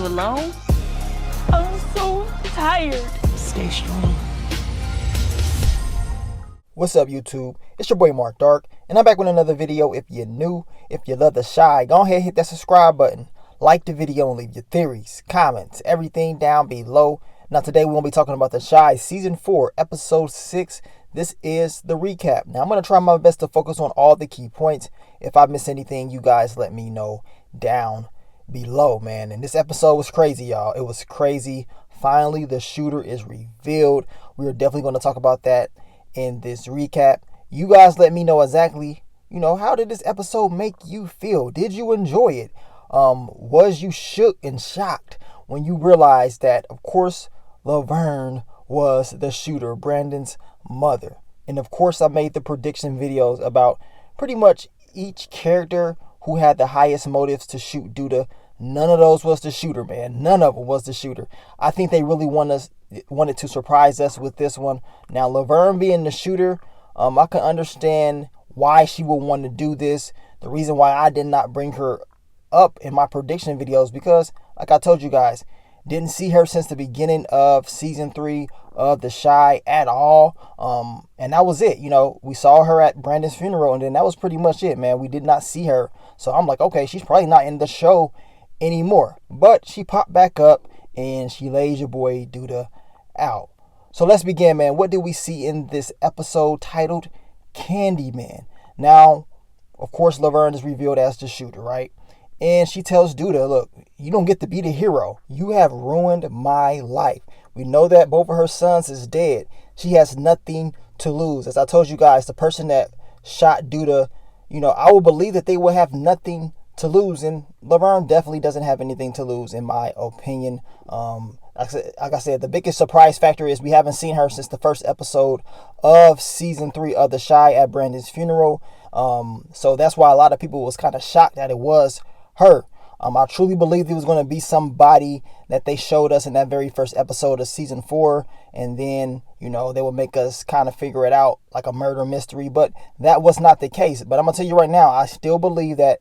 you alone? I'm so tired. Stay strong. What's up, YouTube? It's your boy Mark Dark, and I'm back with another video. If you're new, if you love The Chi, go ahead and hit that subscribe button. Like the video and leave your theories, comments, everything down below. Now today we're going to be talking about The Chi Season 4, Episode 6. This is the recap. Now I'm going to try my best to focus on all the key points. If I miss anything, you guys let me know down below, man. And this episode was crazy, y'all. It was crazy. Finally, the shooter is revealed. We are definitely going to talk about that in this recap. You guys let me know exactly, how did this episode make you feel? Did you enjoy it? Was you shook and shocked when you realized that, of course, Laverne was the shooter, Brandon's mother? And of course, I made the prediction videos about pretty much each character who had the highest motives to shoot Douda. None of those was the shooter, man. None of them was the shooter. I think they really wanted to surprise us with this one. Now, Laverne being the shooter, I can understand why she would want to do this. The reason why I did not bring her up in my prediction videos, because like I told you guys, didn't see her since the beginning of season 3 of The Chi at all. And that was it. We saw her at Brandon's funeral, and then that was pretty much it, man. We did not see her. So I'm like, okay, she's probably not in the show anymore. But she popped back up and she lays your boy Douda out. So let's begin, man. What did we see in this episode titled Candyman? Now, of course, Laverne is revealed as the shooter, right? And she tells Douda, look, you don't get to be the hero. You have ruined my life. We know that both of her sons is dead. She has nothing to lose. As I told you guys, the person that shot Douda, I would believe that they will have nothing to lose. And Laverne definitely doesn't have anything to lose, in my opinion. Like I said, the biggest surprise factor is we haven't seen her since the first episode of season 3 of The Chi at Brandon's funeral. So that's why a lot of people was kind of shocked that it was her. I truly believed it was going to be somebody that they showed us in that very first episode of season 4, and then they would make us kind of figure it out like a murder mystery, but that was not the case. But I'm gonna tell you right now, I still believe that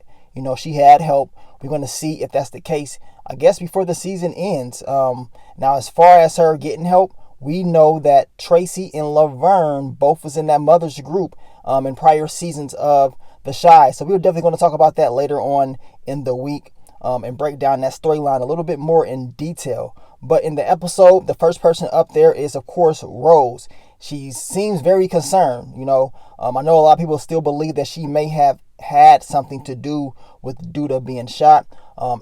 she had help. We're going to see if that's the case, I guess, before the season ends. Now, as far as her getting help, we know that Tracy and Laverne both was in that mother's group in prior seasons of The Chi. So we're definitely going to talk about that later on in the week and break down that storyline a little bit more in detail. But in the episode, the first person up there is, of course, Rose. She seems very concerned. I know a lot of people still believe that she may have had something to do with Douda being shot.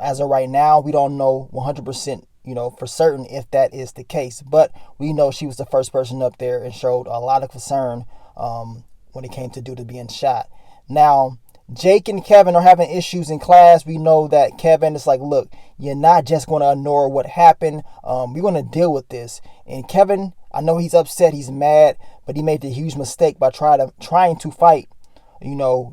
As of right now, we don't know 100%, for certain if that is the case. But we know she was the first person up there and showed a lot of concern when it came to Douda being shot. Now, Jake and Kevin are having issues in class. We know that Kevin is like, look, you're not just going to ignore what happened. We're going to deal with this. And Kevin, I know he's upset, he's mad, but he made the huge mistake by trying to fight,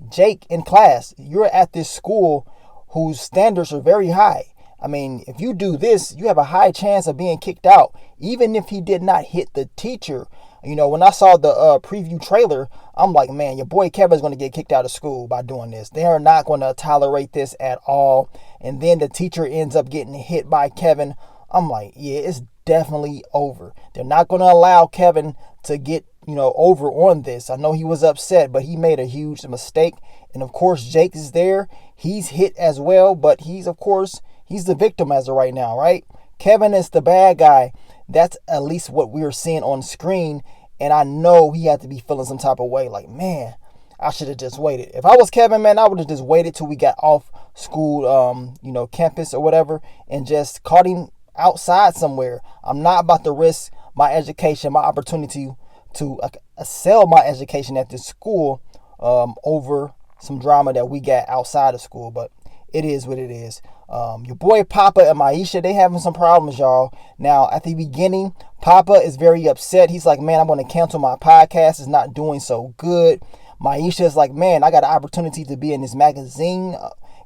Jake in class. You're at this school whose standards are very high. I mean, if you do this, you have a high chance of being kicked out, even if he did not hit the teacher. When I saw the preview trailer, I'm like, man, your boy Kevin's going to get kicked out of school by doing this. They are not going to tolerate this at all. And then the teacher ends up getting hit by Kevin. I'm like, yeah, it's definitely over. They're not going to allow Kevin to get, over on this. I know he was upset, but he made a huge mistake. And of course, Jake is there. He's hit as well, but he's the victim as of right now, right? Kevin is the bad guy. That's at least what we were seeing on screen. And I know he had to be feeling some type of way. Like, man, I should have just waited. If I was Kevin, man, I would have just waited till we got off school, campus or whatever, and just caught him outside somewhere. I'm not about to risk my education, my opportunity to sell my education at this school over some drama that we got outside of school. But it is what it is. Your boy Papa and Maisha, they having some problems, y'all. Now, at the beginning, Papa is very upset. He's like, man, I'm going to cancel my podcast. It's not doing so good. Maisha is like, man, I got an opportunity to be in this magazine.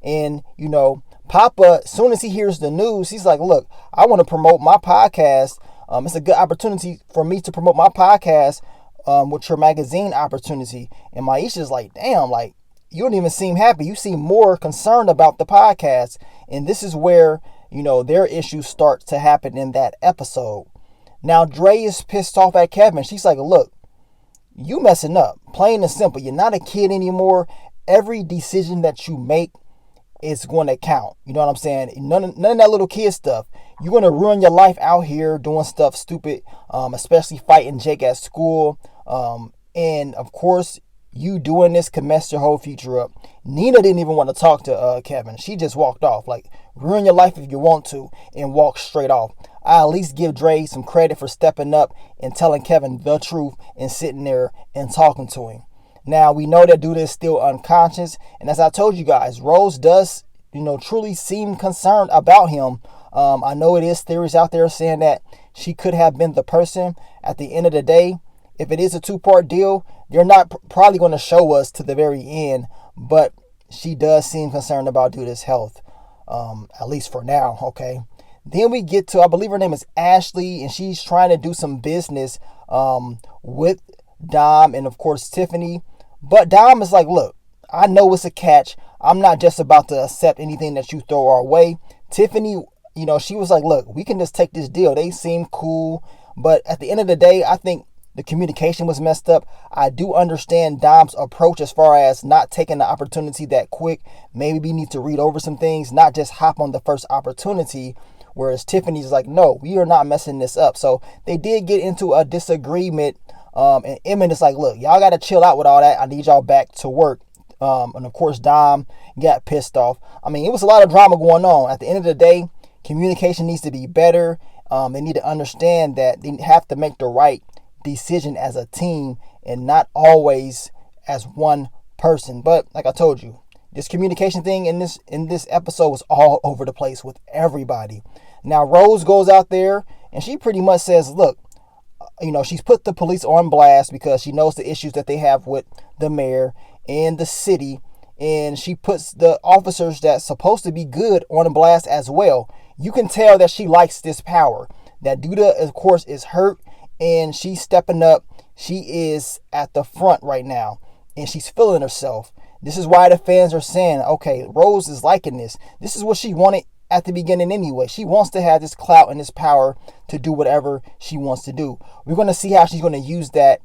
And, Papa, as soon as he hears the news, he's like, look, I want to promote my podcast. It's a good opportunity for me to promote my podcast with your magazine opportunity. And Maisha's like, damn, like, you don't even seem happy. You seem more concerned about the podcast. And this is where their issues start to happen in that episode. Now, Dre is pissed off at Kevin. She's like, look, you messing up. Plain and simple. You're not a kid anymore. Every decision that you make is going to count. You know what I'm saying? None of that little kid stuff. You're going to ruin your life out here doing stuff stupid, especially fighting Jake at school. And, of course, you doing this could mess your whole future up. Nina didn't even want to talk to Kevin. She just walked off. Like, ruin your life if you want to and walk straight off. I at least give Dre some credit for stepping up and telling Kevin the truth and sitting there and talking to him. Now, we know that Douda is still unconscious. And as I told you guys, Rose does, truly seem concerned about him. I know it is theories out there saying that she could have been the person. At the end of the day, if it is a 2-part deal, they're not probably going to show us to the very end. But she does seem concerned about Douda's health, at least for now, okay? Then we get to, I believe her name is Ashley, and she's trying to do some business with Dom and, of course, Tiffany. But Dom is like, look, I know it's a catch. I'm not just about to accept anything that you throw our way. Tiffany, she was like, look, we can just take this deal. They seem cool. But at the end of the day, I think the communication was messed up. I do understand Dom's approach as far as not taking the opportunity that quick. Maybe we need to read over some things, not just hop on the first opportunity. Whereas Tiffany's like, no, we are not messing this up. So they did get into a disagreement. And Emmett is like, look, y'all got to chill out with all that. I need y'all back to work. And of course, Dom got pissed off. I mean, it was a lot of drama going on. At the end of the day, communication needs to be better. They need to understand that they have to make the right decision as a team and not always as one person. But like I told you, this communication thing in this episode was all over the place with everybody. Now, Rose goes out there and she pretty much says, look, she's put the police on blast because she knows the issues that they have with the mayor and the city. And she puts the officers that's supposed to be good on a blast as well. You can tell that she likes this power. That Douda, of course, is hurt and she's stepping up. She is at the front right now and she's feeling herself. This is why the fans are saying, okay, Rose is liking this. This is what she wanted at the beginning anyway. She wants to have this clout and this power to do whatever she wants to do. We're going to see how she's going to use that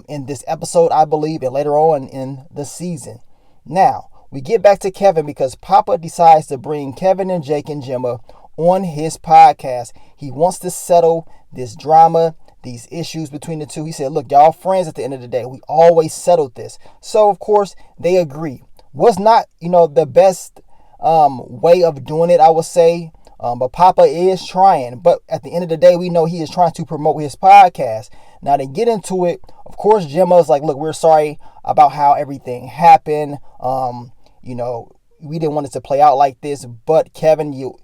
in this episode, I believe, and later on in the season. Now, we get back to Kevin because Papa decides to bring Kevin and Jake and Gemma on his podcast. He wants to settle this drama, these issues between the two. He said, look, y'all friends at the end of the day. We always settled this. So, of course, they agree. Was not, the best way of doing it, I would say. But Papa is trying. But at the end of the day, we know he is trying to promote his podcast. Now, to get into it, of course, Gemma is like, look, we're sorry about how everything happened. We didn't want it to play out like this. But Kevin, you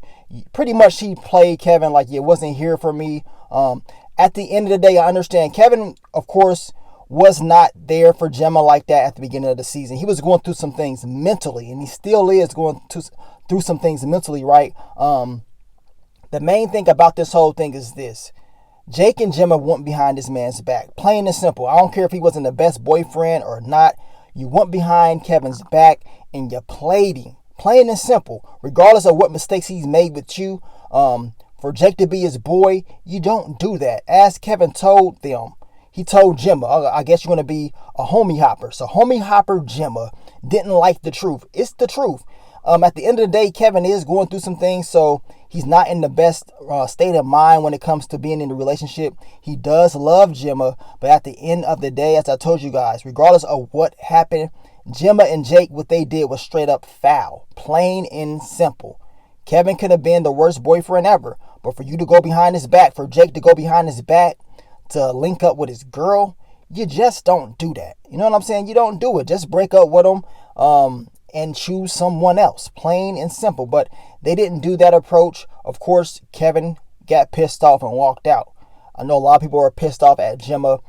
pretty much, she played Kevin like you wasn't here for me. At the end of the day, I understand Kevin, of course, was not there for Gemma like that at the beginning of the season. He was going through some things mentally, and he still is going through some things mentally, right? The main thing about this whole thing is this. Jake and Gemma went behind this man's back. Plain and simple. I don't care if he wasn't the best boyfriend or not. You went behind Kevin's back and you played him. Plain and simple. Regardless of what mistakes he's made with you, for Jake to be his boy, you don't do that. As Kevin told them, he told Gemma, I guess you're going to be a homie hopper. So homie hopper Gemma didn't like the truth. It's the truth. At the end of the day, Kevin is going through some things, so he's not in the best state of mind when it comes to being in the relationship. He does love Gemma, but at the end of the day, as I told you guys, regardless of what happened, Gemma and Jake, what they did was straight up foul. Plain and simple. Kevin could have been the worst boyfriend ever, but for you to go behind his back, for Jake to go behind his back, to link up with his girl, you just don't do that. You know what I'm saying? You don't do it. Just break up with him and choose someone else. Plain and simple. But they didn't do that approach. Of course, Kevin got pissed off and walked out. I know a lot of people are pissed off at Gemma.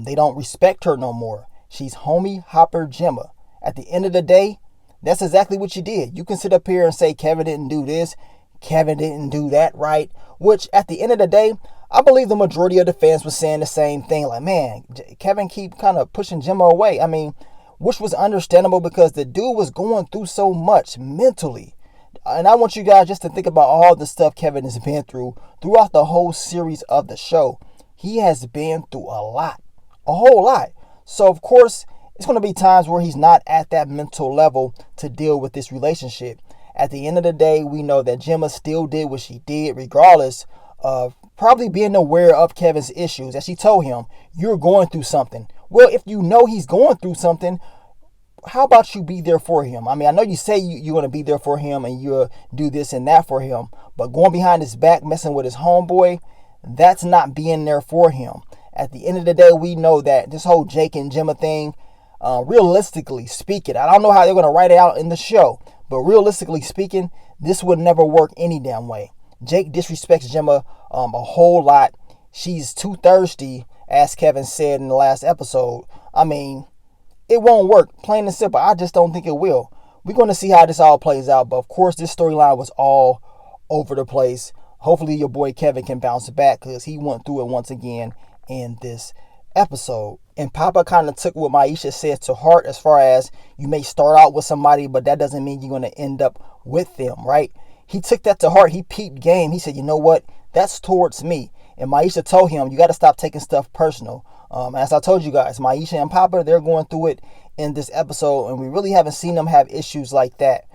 They don't respect her no more. She's homie hopper Gemma. At the end of the day, that's exactly what you did. You can sit up here and say Kevin didn't do this, Kevin didn't do that right, which at the end of the day, I believe the majority of the fans were saying the same thing. Like, man, Kevin keep kind of pushing Gemma away. I mean, which was understandable because the dude was going through so much mentally. And I want you guys just to think about all the stuff Kevin has been through throughout the whole series of the show. He has been through a lot, a whole lot. So, of course, it's going to be times where he's not at that mental level to deal with this relationship. At the end of the day, we know that Gemma still did what she did, regardless of probably being aware of Kevin's issues. As she told him, you're going through something. Well, if you know he's going through something, how about you be there for him? I mean, I know you say you're going to be there for him and you'll do this and that for him, but going behind his back, messing with his homeboy, that's not being there for him. At the end of the day, we know that this whole Jake and Gemma thing, realistically speaking, I don't know how they're going to write it out in the show, but realistically speaking, this would never work any damn way. Jake disrespects Gemma a whole lot. She's too thirsty, as Kevin said in the last episode. I mean, it won't work, plain and simple. I just don't think it will. We're going to see how this all plays out. But of course, this storyline was all over the place. Hopefully your boy Kevin can bounce back, because he went through it once again in this episode. And Papa kind of took what Maisha said to heart, as far as you may start out with somebody, but that doesn't mean you're going to end up with them, right? He took that to heart. He peeped game. He said, you know what? That's towards me. And Maisha told him, you got to stop taking stuff personal. As I told you guys, Maisha and Papa, they're going through it in this episode, and we really haven't seen them have issues like that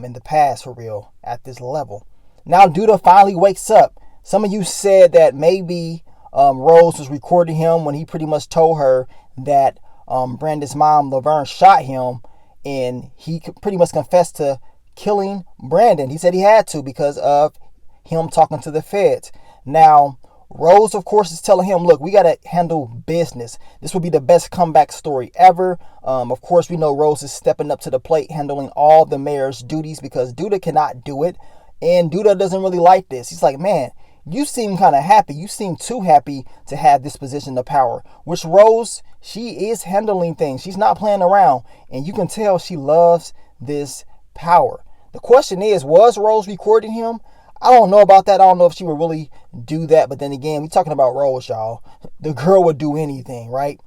in the past, for real, at this level. Now Douda finally wakes up. Some of you said that maybe Rose was recording him when he pretty much told her that Brandon's mom, Laverne, shot him, and he pretty much confessed to killing Brandon. He said he had to because of him talking to the feds. Now, Rose, of course, is telling him, look, we got to handle business. This will be the best comeback story ever. Of course, we know Rose is stepping up to the plate, handling all the mayor's duties, because Douda cannot do it. And Douda doesn't really like this. He's like, man, you seem kind of happy. You seem too happy to have this position of power. Which Rose, she is handling things. She's not playing around. And you can tell she loves this power. The question is, was Rose recording him? I don't know about that. I don't know if she would really do that. But then again, we're talking about Rose, y'all. The girl would do anything, right?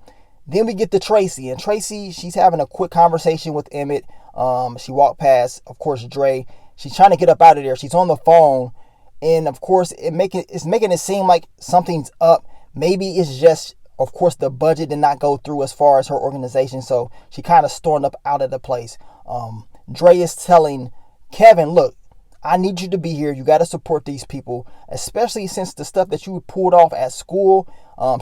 Then we get to Tracy. And Tracy, she's having a quick conversation with Emmett. She walked past, of course, Dre. She's trying to get up out of there. She's on the phone. And, of course, it's making it seem like something's up. Maybe it's just, of course, the budget did not go through as far as her organization. So she kind of stormed up out of the place. Dre is telling Kevin, look, I need you to be here. You got to support these people, especially since the stuff that you pulled off at school.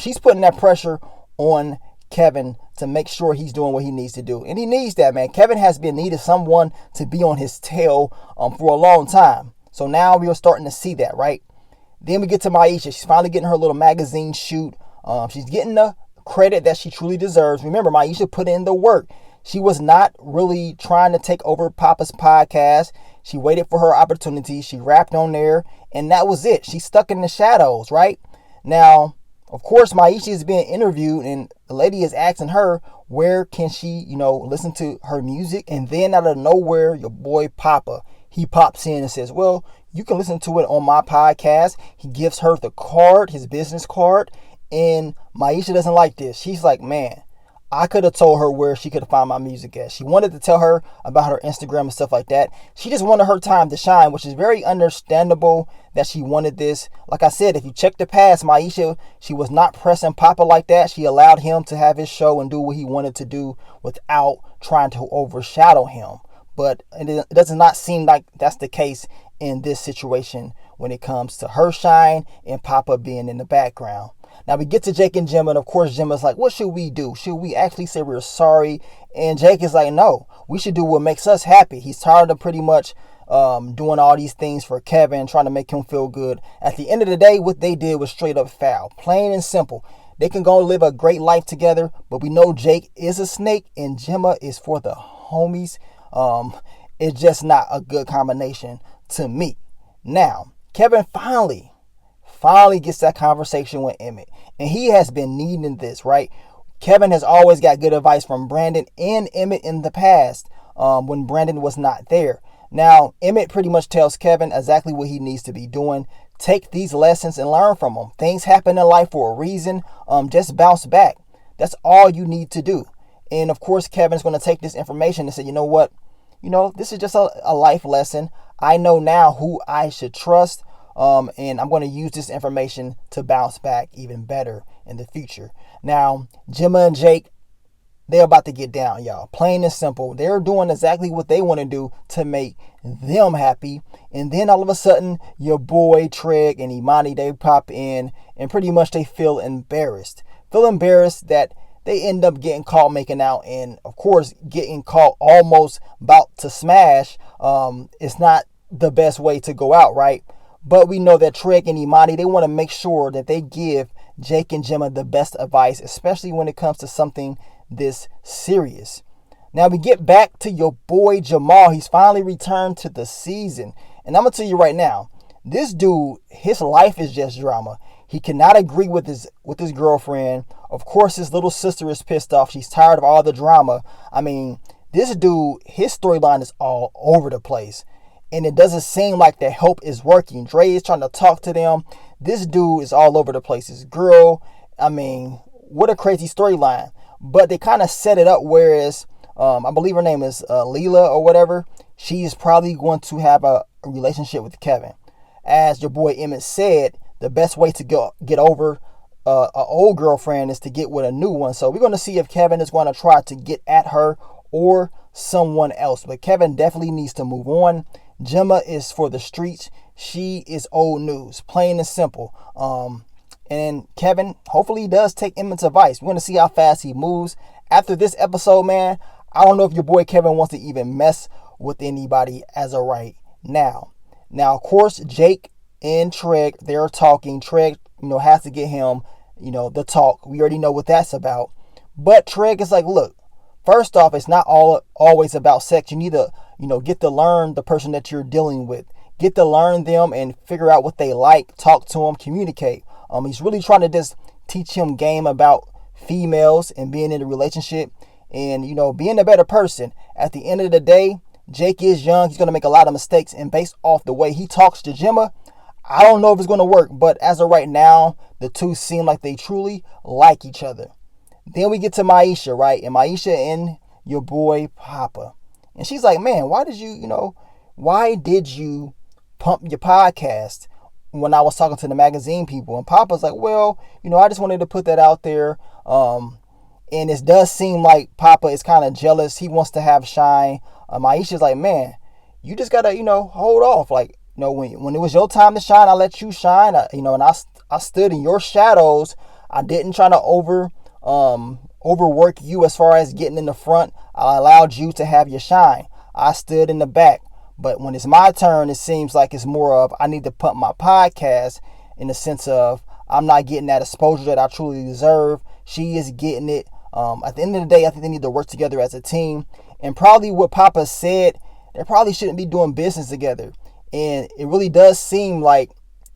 She's putting that pressure on Kevin to make sure he's doing what he needs to do. And he needs that, man. Kevin has been needing someone to be on his tail for a long time. So now we are starting to see that, right? Then we get to Maisha. She's finally getting her little magazine shoot. She's getting the credit that she truly deserves. Remember, Maisha put in the work. She was not really trying to take over Papa's podcast. She waited for her opportunity. She rapped on there, and that was it. She's stuck in the shadows, right? Now, of course, Maisha is being interviewed, and the lady is asking her, where can she, listen to her music? And then out of nowhere, your boy Papa, he pops in and says, well, you can listen to it on my podcast. He gives her the card, his business card, and Maisha doesn't like this. She's like, man, I could have told her where she could find my music at. She wanted to tell her about her Instagram and stuff like that. She just wanted her time to shine, which is very understandable that she wanted this. Like I said, if you check the past, Maisha, she was not pressing Papa like that. She allowed him to have his show and do what he wanted to do without trying to overshadow him. But it does not seem like that's the case in this situation when it comes to her shine and Papa being in the background. Now we get to Jake and Gemma, and of course Gemma's like, what should we do? Should we actually say we're sorry? And Jake is like, no, we should do what makes us happy. He's tired of pretty much doing all these things for Kevin, trying to make him feel good. At the end of the day, what they did was straight up foul. Plain and simple. They can go live a great life together, but we know Jake is a snake and Gemma is for the homies. It's just not a good combination to me. Now, Kevin finally gets that conversation with Emmett. And he has been needing this, right? Kevin has always got good advice from Brandon and Emmett in the past when Brandon was not there. Now, Emmett pretty much tells Kevin exactly what he needs to be doing. Take these lessons and learn from them. Things happen in life for a reason. Just bounce back. That's all you need to do. And of course, Kevin's going to take this information and say, you know what? This is just a life lesson. I know now who I should trust. And I'm going to use this information to bounce back even better in the future. Now, Gemma and Jake, they're about to get down, y'all. Plain and simple. They're doing exactly what they want to do to make them happy. And then all of a sudden, your boy Treg and Imani, they pop in and pretty much they feel embarrassed. Feel embarrassed that they end up getting caught making out, and of course, getting caught almost about to smash. It's not the best way to go out, right? But we know that Treg and Imani, they want to make sure that they give Jake and Gemma the best advice, especially when it comes to something this serious. Now we get back to your boy Jamal. He's finally returned to the season. And I'm going to tell you right now, this dude, his life is just drama. He cannot agree with his girlfriend. Of course, his little sister is pissed off. She's tired of all the drama. I mean, this dude, his storyline is all over the place. And it doesn't seem like the help is working. Dre is trying to talk to them. This dude is all over the place. His girl, I mean, what a crazy storyline. But they kind of set it up whereas, I believe her name is Leela or whatever. She's probably going to have a relationship with Kevin. As your boy Emmett said, the best way to get over an old girlfriend is to get with a new one. So we're going to see if Kevin is going to try to get at her or someone else. But Kevin definitely needs to move on. Gemma is for the streets. She is old news, plain and simple. And Kevin, hopefully he does take Emmett's advice. We're going to see how fast he moves. After this episode, man, I don't know if your boy Kevin wants to even mess with anybody as of right now. Now, of course, Jake and Treg, they're talking. Treg, has to get him, the talk. We already know what that's about. But Treg is like, look, first off, it's not always about sex. You need to, get to learn the person that you're dealing with. Get to learn them and figure out what they like. Talk to them, communicate. He's really trying to just teach him game about females and being in a relationship and, being a better person. At the end of the day, Jake is young. He's going to make a lot of mistakes. And based off the way he talks to Gemma, I don't know if it's going to work. But as of right now, the two seem like they truly like each other. Then we get to Maisha, right? And Maisha and your boy Papa. And she's like, man, why did you pump your podcast when I was talking to the magazine people? And Papa's like, well, I just wanted to put that out there. And it does seem like Papa is kind of jealous. He wants to have shine. Maisha's like, man, you just got to, hold off. Like, when it was your time to shine, I let you shine. And I stood in your shadows. I didn't try to overwork you as far as getting in the front. I allowed you to have your shine. I stood in the back. But when it's my turn, it seems like it's more of I need to pump my podcast in the sense of I'm not getting that exposure that I truly deserve. She is getting it. At the end of the day, I think they need to work together as a team. And probably what Papa said, they probably shouldn't be doing business together. And it really does seem like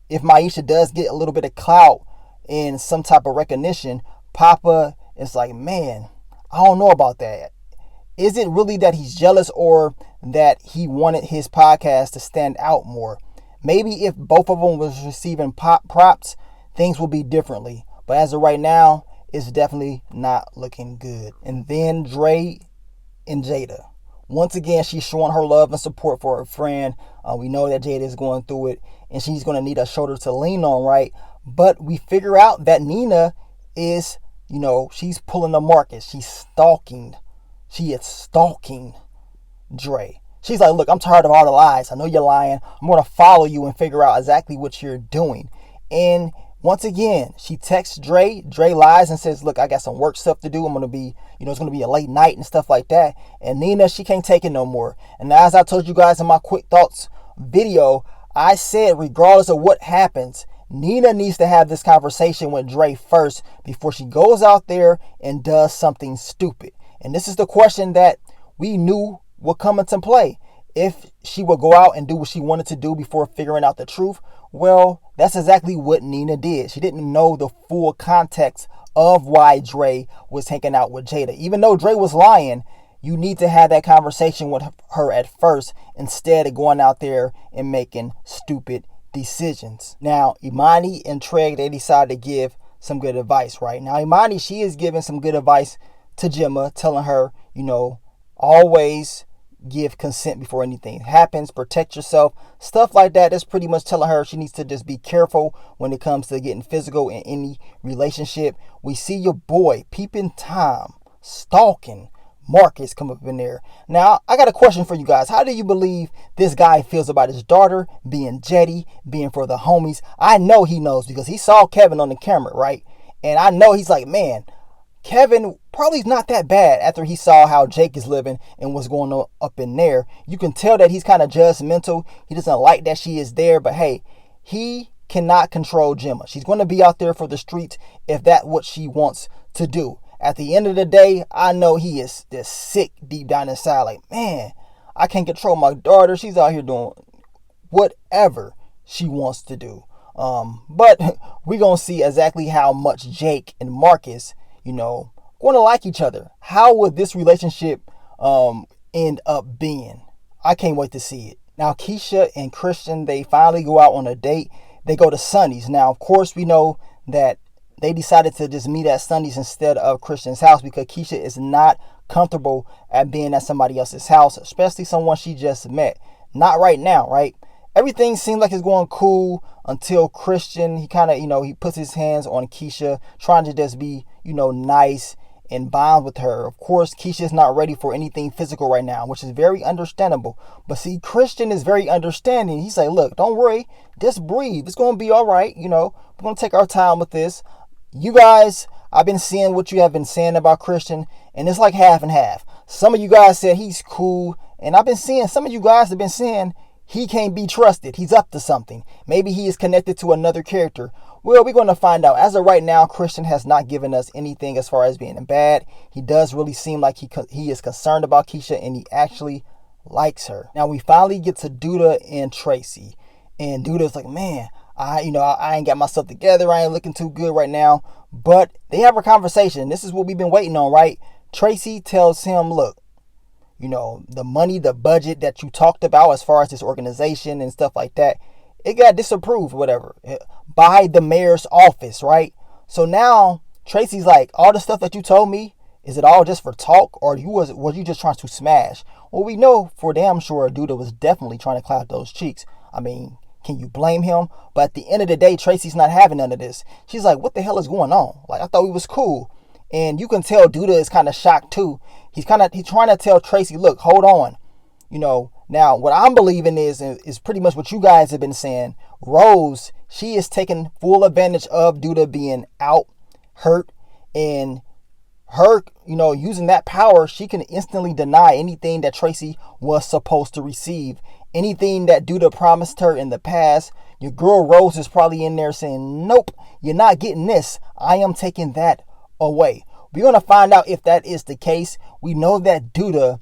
if Maisha does get a little bit of clout and some type of recognition, Papa is like, man, I don't know about that. Is it really that he's jealous or that he wanted his podcast to stand out more? Maybe if both of them was receiving props, things will be differently. But as of right now, it's definitely not looking good. And then Dre and Jada. Once again, she's showing her love and support for her friend. We know that Jada is going through it and she's going to need a shoulder to lean on, right? But we figure out that Nina is, she's pulling the Marcus. She is stalking Dre. She's like, look, I'm tired of all the lies. I know you're lying. I'm going to follow you and figure out exactly what you're doing. And once again, she texts Dre. Dre lies and says, look, I got some work stuff to do. I'm going to be, it's going to be a late night and stuff like that. And Nina, she can't take it no more. And as I told you guys in my quick thoughts video, I said, regardless of what happens, Nina needs to have this conversation with Dre first before she goes out there and does something stupid. And this is the question that we knew would come into play. If she would go out and do what she wanted to do before figuring out the truth, well, that's exactly what Nina did. She didn't know the full context of why Dre was hanging out with Jada. Even though Dre was lying, you need to have that conversation with her at first instead of going out there and making stupid decisions. Now, Imani and Treg, they decided to give some good advice, right? Now, Imani, she is giving some good advice to Gemma, telling her, always give consent before anything happens, protect yourself, stuff like that. That's pretty much telling her she needs to just be careful when it comes to getting physical in any relationship. We see your boy peeping Tom, stalking Marcus come up in there. Now, I got a question for you guys. How do you believe this guy feels about his daughter being Jetty, being for the homies? I know he knows because he saw Kevin on the camera, right? And I know he's like, man, Kevin probably is not that bad after he saw how Jake is living and what's going on up in there. You can tell that he's kind of judgmental. He doesn't like that she is there, but hey, he cannot control Gemma. She's going to be out there for the streets if that's what she wants to do. At the end of the day, I know he is just sick deep down inside. Like, man, I can't control my daughter. She's out here doing whatever she wants to do. But we're going to see exactly how much Jake and Marcus, going to like each other. How would this relationship end up being? I can't wait to see it. Now, Keisha and Christian, they finally go out on a date. They go to Sunny's. Now, of course, we know that they decided to just meet at Sunny's instead of Christian's house because Keisha is not comfortable at being at somebody else's house, especially someone she just met. Not right now, right? Everything seems like it's going cool until Christian, he kind of, he puts his hands on Keisha, trying to just be, nice and bond with her. Of course, Keisha's not ready for anything physical right now, which is very understandable. But see, Christian is very understanding. He's like, look, don't worry. Just breathe. It's going to be all right. We're going to take our time with this. You guys, I've been seeing what you have been saying about Christian, and it's like half and half. Some of you guys said he's cool, and I've been seeing some of you guys have been saying he can't be trusted. He's up to something. Maybe he is connected to another character. Well, we're going to find out. As of right now, Christian has not given us anything as far as being bad. He does really seem like he is concerned about Keisha, and he actually likes her. Now, we finally get to Douda and Tracy, and Douda's like, man, I ain't got myself together. I ain't looking too good right now. But they have a conversation. This is what we've been waiting on, right? Tracy tells him, look, the money, the budget that you talked about as far as this organization and stuff like that, it got disapproved, whatever, by the mayor's office, right? So now Tracy's like, all the stuff that you told me, is it all just for talk, or was you just trying to smash? Well, we know for damn sure Douda was definitely trying to cloud those cheeks. I mean, can you blame him? But at the end of the day, Tracy's not having none of this. She's like, what the hell is going on? Like, I thought we was cool. And you can tell Douda is kind of shocked too. He's trying to tell Tracy, look, hold on. Now what I'm believing is pretty much what you guys have been saying. Rose, she is taking full advantage of Douda being out, hurt, and her, using that power, she can instantly deny anything that Tracy was supposed to receive. Anything that Douda promised her in the past, your girl Rose is probably in there saying, nope, you're not getting this. I am taking that away. We're going to find out if that is the case. We know that Douda,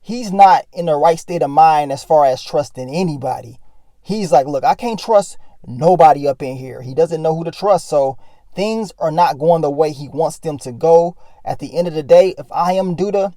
he's not in the right state of mind as far as trusting anybody. He's like, look, I can't trust nobody up in here. He doesn't know who to trust. So things are not going the way he wants them to go. At the end of the day, if I am Douda,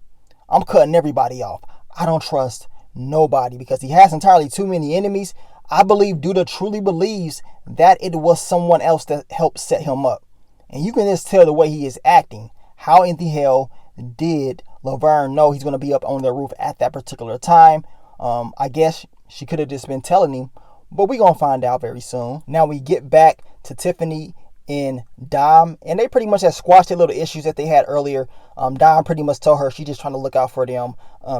I'm cutting everybody off. I don't trust nobody because he has entirely too many enemies. I believe Douda truly believes that it was someone else that helped set him up. And you can just tell the way he is acting. How in the hell did Laverne know he's going to be up on the roof at that particular time? I guess she could have just been telling him, but we're going to find out very soon. Now we get back to Tiffany and Dom, and they pretty much have squashed the little issues that they had earlier. Dom pretty much told her she's just trying to look out for them,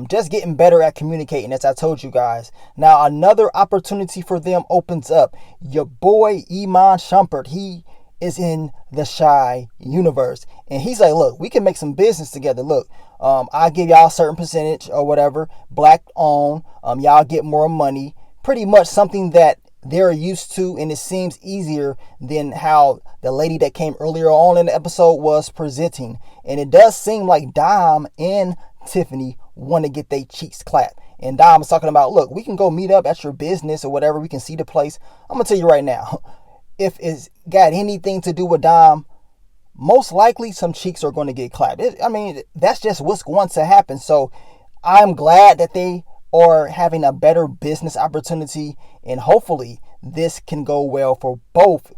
just getting better at communicating, as I told you guys. Now another opportunity for them opens up. Your boy Iman Shumpert, he is in the Shy universe, and he's like, look, we can make some business together. Look, I'll give y'all a certain percentage or whatever, black owned, y'all get more money, pretty much something that they're used to, and it seems easier than how the lady that came earlier on in the episode was presenting. And it does seem like Dom and Tiffany want to get their cheeks clapped. And Dom is talking about, look, we can go meet up at your business or whatever. We can see the place. I'm going to tell you right now, if it's got anything to do with Dom, most likely some cheeks are going to get clapped. That's just what's going to happen. So I'm glad that they are having a better business opportunity, and hopefully this can go well for both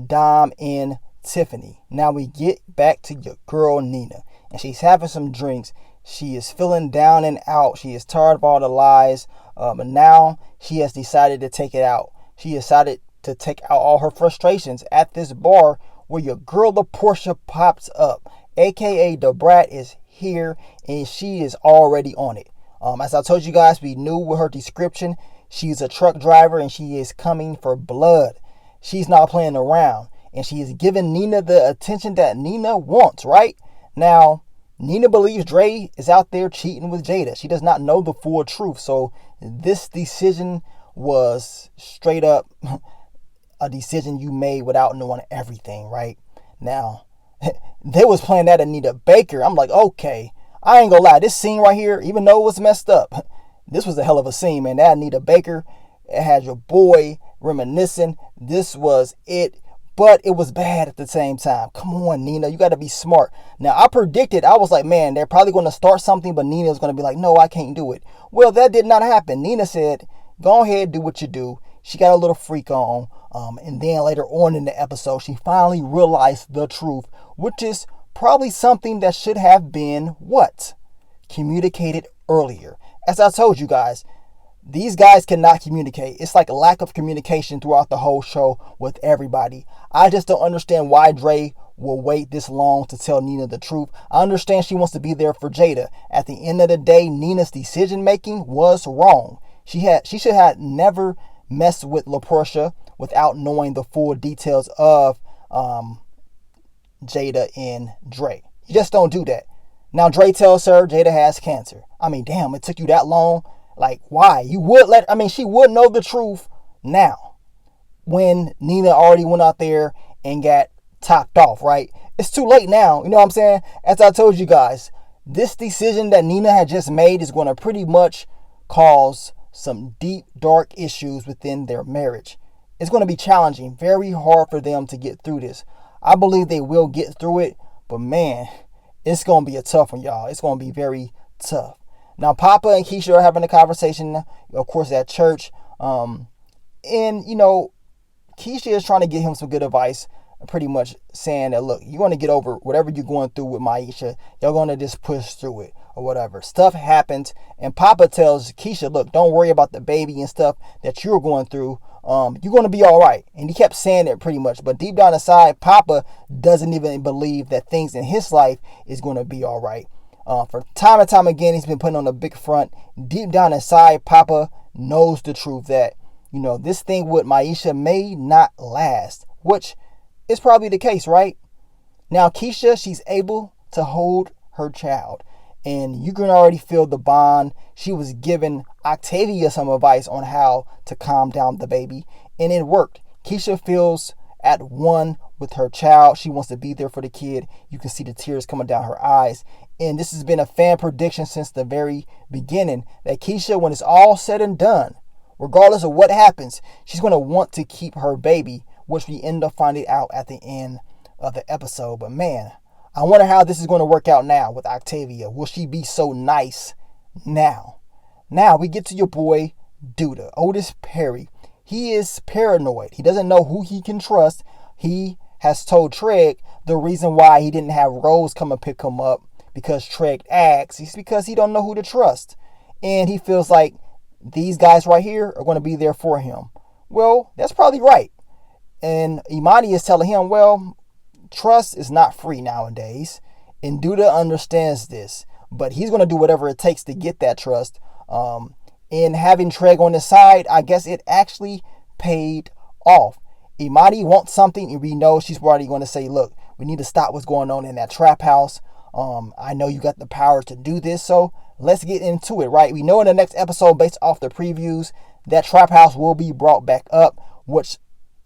Dom and Tiffany. Now we get back to your girl Nina, and she's having some drinks. She is feeling down and out. She is tired of all the lies. But now she has decided to take it out. She decided to take out all her frustrations at this bar where your girl LaPortia pops up. AKA the Brat is here and she is already on it. As I told you guys, we knew with her description, she's a truck driver and she is coming for blood. She's not playing around and she is giving Nina the attention that Nina wants, right? Now, Nina believes Dre is out there cheating with Jada. She does not know the full truth. So this decision was straight up a decision you made without knowing everything, right? Now, they was playing that Anita Baker. I'm like, okay, I ain't gonna lie. This scene right here, even though it was messed up, this was a hell of a scene, man. That Anita Baker, it had your boy reminiscing. This was it. But it was bad at the same time. Come on, Nina. You got to be smart. Now, I predicted. I was like, man, they're probably going to start something. But Nina was going to be like, no, I can't do it. Well, that did not happen. Nina said, go ahead, do what you do. She got a little freak on. And then later on in the episode, she finally realized the truth. Which is probably something that should have been what? Communicated earlier. As I told you guys, these guys cannot communicate. It's like a lack of communication throughout the whole show with everybody. I just don't understand why Dre will wait this long to tell Nina the truth. I understand she wants to be there for Jada. At the end of the day, Nina's decision making was wrong. She should have never messed with LaPortia without knowing the full details of Jada and Dre. You just don't do that. Now Dre tells her Jada has cancer. I mean, damn, it took you that long. Like, why? You would she would know the truth now when Nina already went out there and got topped off, right? It's too late now. You know what I'm saying? As I told you guys, this decision that Nina had just made is going to pretty much cause some deep, dark issues within their marriage. It's going to be challenging, very hard for them to get through this. I believe they will get through it, but man, it's going to be a tough one, y'all. It's going to be very tough. Now, Papa and Keisha are having a conversation, of course, at church. And, Keisha is trying to give him some good advice, pretty much saying that, look, you're going to get over whatever you're going through with Maisha. You're going to just push through it or whatever. Stuff happens. And Papa tells Keisha, look, don't worry about the baby and stuff that you're going through. You're going to be all right. And he kept saying it pretty much. But deep down inside, Papa doesn't even believe that things in his life is going to be all right. For time and time again, he's been putting on a big front. Deep down inside, Papa knows the truth that, this thing with Maisha may not last, which is probably the case, right? Now, Keisha, she's able to hold her child, and you can already feel the bond. She was giving Octavia some advice on how to calm down the baby, and it worked. Keisha feels at one with her child. She wants to be there for the kid. You can see the tears coming down her eyes. And this has been a fan prediction since the very beginning that Keisha, when it's all said and done, regardless of what happens, she's going to want to keep her baby, which we end up finding out at the end of the episode. But man, I wonder how this is going to work out now with Octavia. Will she be so nice now? Now we get to your boy, Douda, Otis Perry. He is paranoid. He doesn't know who he can trust. He has told Treg the reason why he didn't have Rose come and pick him up because Treg asks. It's because he don't know who to trust. And he feels like these guys right here are going to be there for him. Well, that's probably right. And Imani is telling him, well, trust is not free nowadays. And Douda understands this. But he's going to do whatever it takes to get that trust. And having Treg on his side, I guess it actually paid off. Imani wants something, and we know she's already going to say, look, we need to stop what's going on in that trap house. I know you got the power to do this, so let's get into it, right? We know in the next episode, based off the previews, that trap house will be brought back up, which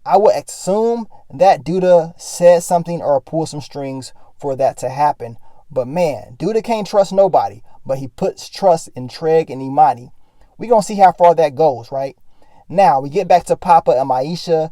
I would assume that Douda said something or pulled some strings for that to happen. But man, Douda can't trust nobody, but he puts trust in Treg and Imani. We're going to see how far that goes, right? Now, we get back to Papa and Maisha.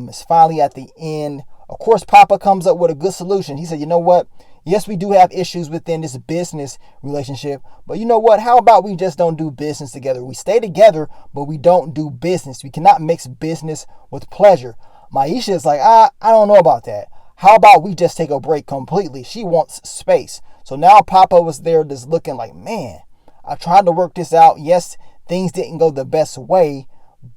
It's finally at the end. Of course, Papa comes up with a good solution. He said, you know what? Yes, we do have issues within this business relationship. But you know what? How about we just don't do business together? We stay together, but we don't do business. We cannot mix business with pleasure. Maisha is like, I don't know about that. How about we just take a break completely? She wants space. So now Papa was there just looking like, man, I tried to work this out. Yes, things didn't go the best way,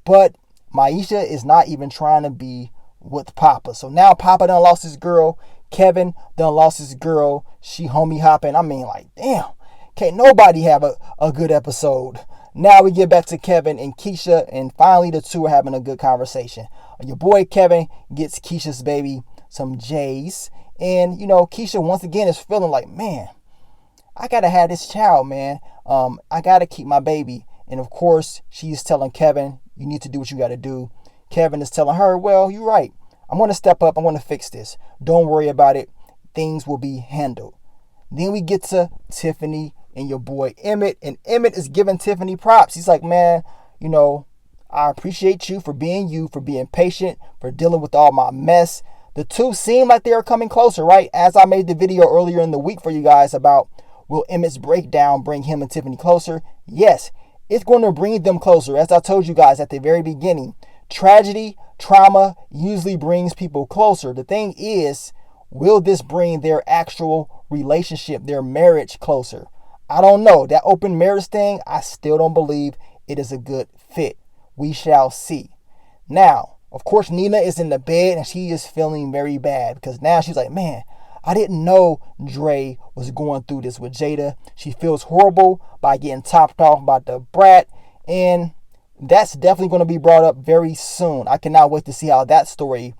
but Maisha is not even trying to be with Papa. So now Papa done lost his girl. Kevin done lost his girl. She homie hopping. I mean, like, damn, can't nobody have a good episode. Now we get back to Kevin and Keisha, and finally the two are having a good conversation. Your boy Kevin gets Keisha's baby some J's, and Keisha once again is feeling like, man, I gotta have this child, man. I gotta keep my baby. And of course, she's telling Kevin, you need to do what you gotta do. Kevin is telling her, well, you're right. I'm gonna step up. I'm gonna fix this. Don't worry about it. Things will be handled. Then we get to Tiffany and your boy Emmett, and Emmett is giving Tiffany props. He's like, man, I appreciate you, for being patient, for dealing with all my mess. The two seem like they are coming closer, right? As I made the video earlier in the week for you guys about, will Emmett's breakdown bring him and Tiffany closer? Yes, it's going to bring them closer. As I told you guys at the very beginning, tragedy, trauma usually brings people closer. The thing is, will this bring their actual relationship, their marriage, closer? I don't know. That open marriage thing, I still don't believe it is a good fit. We shall see. Now, of course, Nina is in the bed and she is feeling very bad because now she's like, man, I didn't know Dre was going through this with Jada. She feels horrible by getting topped off by the brat, and that's definitely going to be brought up very soon. I cannot wait to see how that story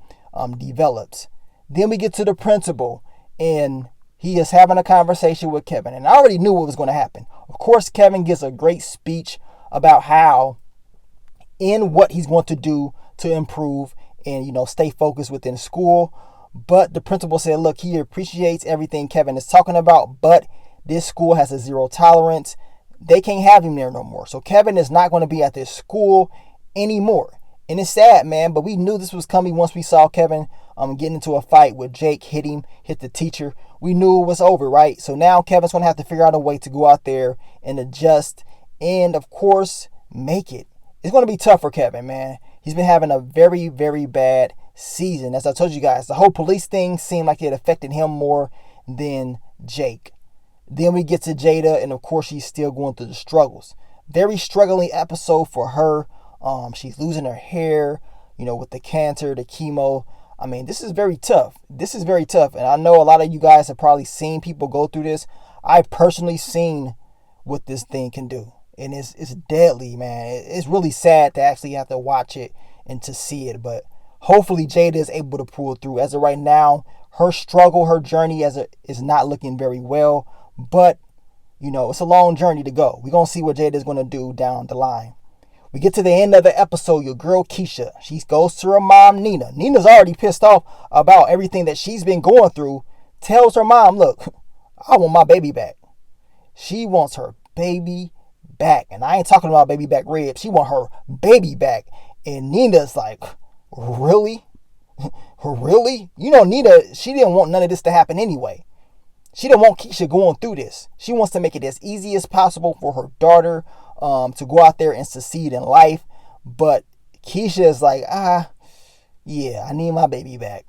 develops. Then we get to the principal, and he is having a conversation with Kevin, and I already knew what was going to happen. Of course, Kevin gives a great speech about how in what he's going to do to improve and stay focused within school. But the principal said, look, he appreciates everything Kevin is talking about, but this school has a zero tolerance. They can't have him there no more. So Kevin is not going to be at this school anymore. And it's sad, man, but we knew this was coming once we saw Kevin getting into a fight with Jake, hit the teacher. We knew it was over, right? So now Kevin's going to have to figure out a way to go out there and adjust and, of course, make it. It's going to be tough for Kevin, man. He's been having a very, very bad season. As I told you guys, the whole police thing seemed like it affected him more than Jake. Then we get to Jada, and of course she's still going through the struggles. Very struggling episode for her. She's losing her hair, with the cancer, the chemo. I mean, this is very tough. And I know a lot of you guys have probably seen people go through this. I've personally seen what this thing can do. And it's deadly, man. It's really sad to actually have to watch it and to see it. But hopefully Jada is able to pull through. As of right now, her struggle, her journey is not looking very well. But, it's a long journey to go. We're going to see what Jada is going to do down the line. We get to the end of the episode. Your girl Keisha, she goes to her mom, Nina. Nina's already pissed off about everything that she's been going through. Tells her mom, look, I want my baby back. She wants her baby back. And I ain't talking about baby back ribs. She want her baby back. And Nina's like, really? Really? Nina, she didn't want none of this to happen anyway. She didn't want Keisha going through this. She wants to make it as easy as possible for her daughter to go out there and succeed in life. But Keisha is like, yeah, I need my baby back.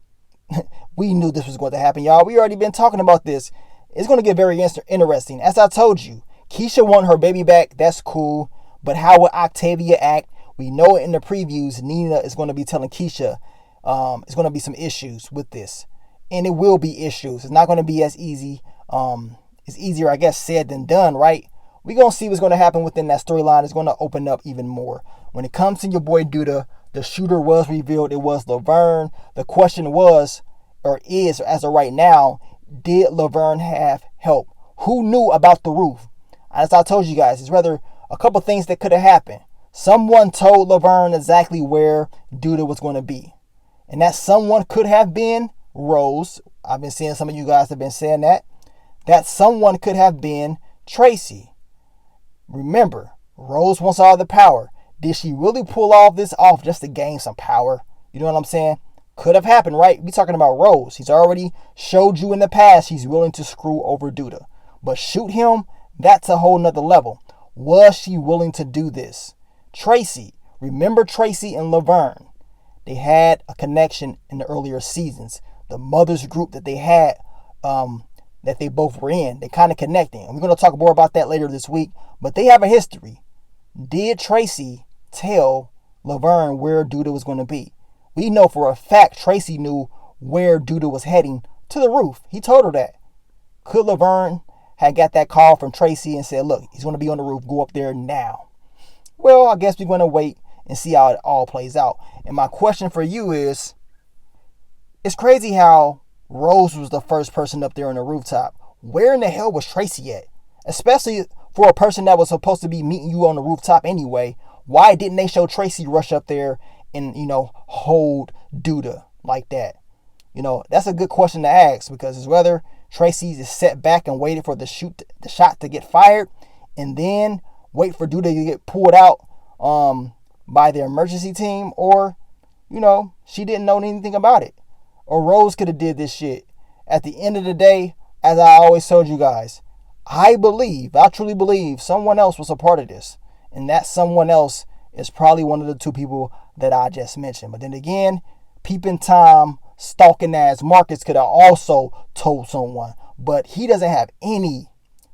We knew this was going to happen, y'all. We already been talking about this. It's going to get very interesting. As I told you, Keisha want her baby back. That's cool. But how would Octavia act? We know it in the previews. Nina is going to be telling Keisha it's going to be some issues with this. And it will be issues. It's not going to be as easy. It's easier, I guess, said than done, right? We're going to see what's going to happen within that storyline. It's going to open up even more. When it comes to your boy Douda, the shooter was revealed. It was Laverne. The question was, or is, as of right now, did Laverne have help? Who knew about the roof? As I told you guys, it's rather a couple things that could have happened. Someone told Laverne exactly where Douda was going to be. And that someone could have been Rose. I've been seeing some of you guys have been saying that. That someone could have been Tracy. Remember, Rose wants all the power. Did she really pull all this off just to gain some power? You know what I'm saying? Could have happened, right? We're talking about Rose. He's already showed you in the past he's willing to screw over Douda. But shoot him, that's a whole nother level. Was she willing to do this? Tracy. Remember Tracy and Laverne. They had a connection in the earlier seasons. The mothers group that they had, that they both were in. They kind of connecting. And we're going to talk more about that later this week. But they have a history. Did Tracy tell Laverne where Douda was going to be? We know for a fact Tracy knew where Douda was heading, to the roof. He told her that. Could Laverne have got that call from Tracy and said, look, he's going to be on the roof. Go up there now. Well, I guess we're going to wait and see how it all plays out. And my question for you is, it's crazy how Rose was the first person up there on the rooftop. Where in the hell was Tracy at? Especially for a person that was supposed to be meeting you on the rooftop anyway. Why didn't they show Tracy rush up there and, hold Douda like that? That's a good question to ask, because it's whether Tracy is set back and waited for the shot to get fired and then wait for Douda to get pulled out by the emergency team, or, she didn't know anything about it. Or Rose could have did this shit. At the end of the day, as I always told you guys, I truly believe someone else was a part of this. And that someone else is probably one of the two people that I just mentioned. But then again, peeping Tom, stalking ass Marcus could have also told someone. But he doesn't have any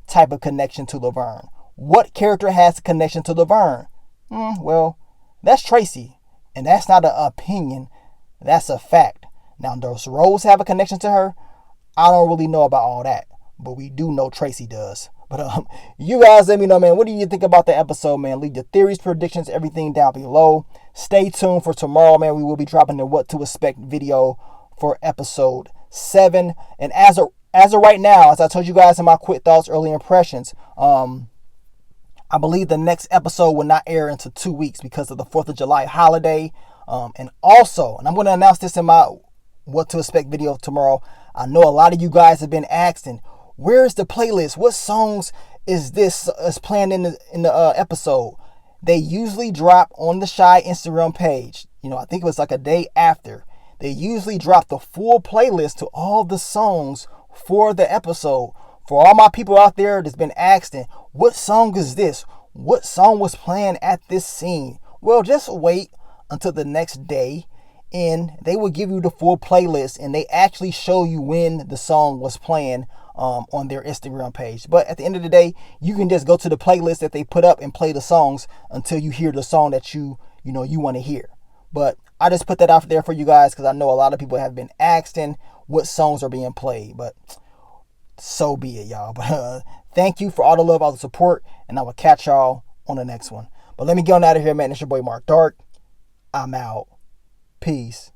type of connection to Laverne. What character has a connection to Laverne? Well, that's Tracy. And that's not an opinion. That's a fact. Now, does Rose have a connection to her? I don't really know about all that. But we do know Tracy does. But you guys let me know, man. What do you think about the episode, man? Leave your theories, predictions, everything down below. Stay tuned for tomorrow, man. We will be dropping the What to Expect video for episode 7. And as of right now, as I told you guys in my quick thoughts, early impressions, I believe the next episode will not air until 2 weeks because of the 4th of July holiday. And I'm going to announce this in my What to Expect video tomorrow. I know a lot of you guys have been asking, where's the playlist? What songs is playing in the episode? They usually drop on the Shy Instagram page. I think it was like a day after. They usually drop the full playlist to all the songs for the episode. For all my people out there that's been asking, what song is this? What song was playing at this scene? Well, just wait until the next day, and they will give you the full playlist, and they actually show you when the song was playing on their Instagram page. But at the end of the day, you can just go to the playlist that they put up and play the songs until you hear the song that you want to hear. But I just put that out there for you guys because I know a lot of people have been asking what songs are being played. But so be it, y'all. But thank you for all the love, all the support, and I will catch y'all on the next one. But let me get on out of here, man. It's your boy Mark Dark. I'm out. Peace.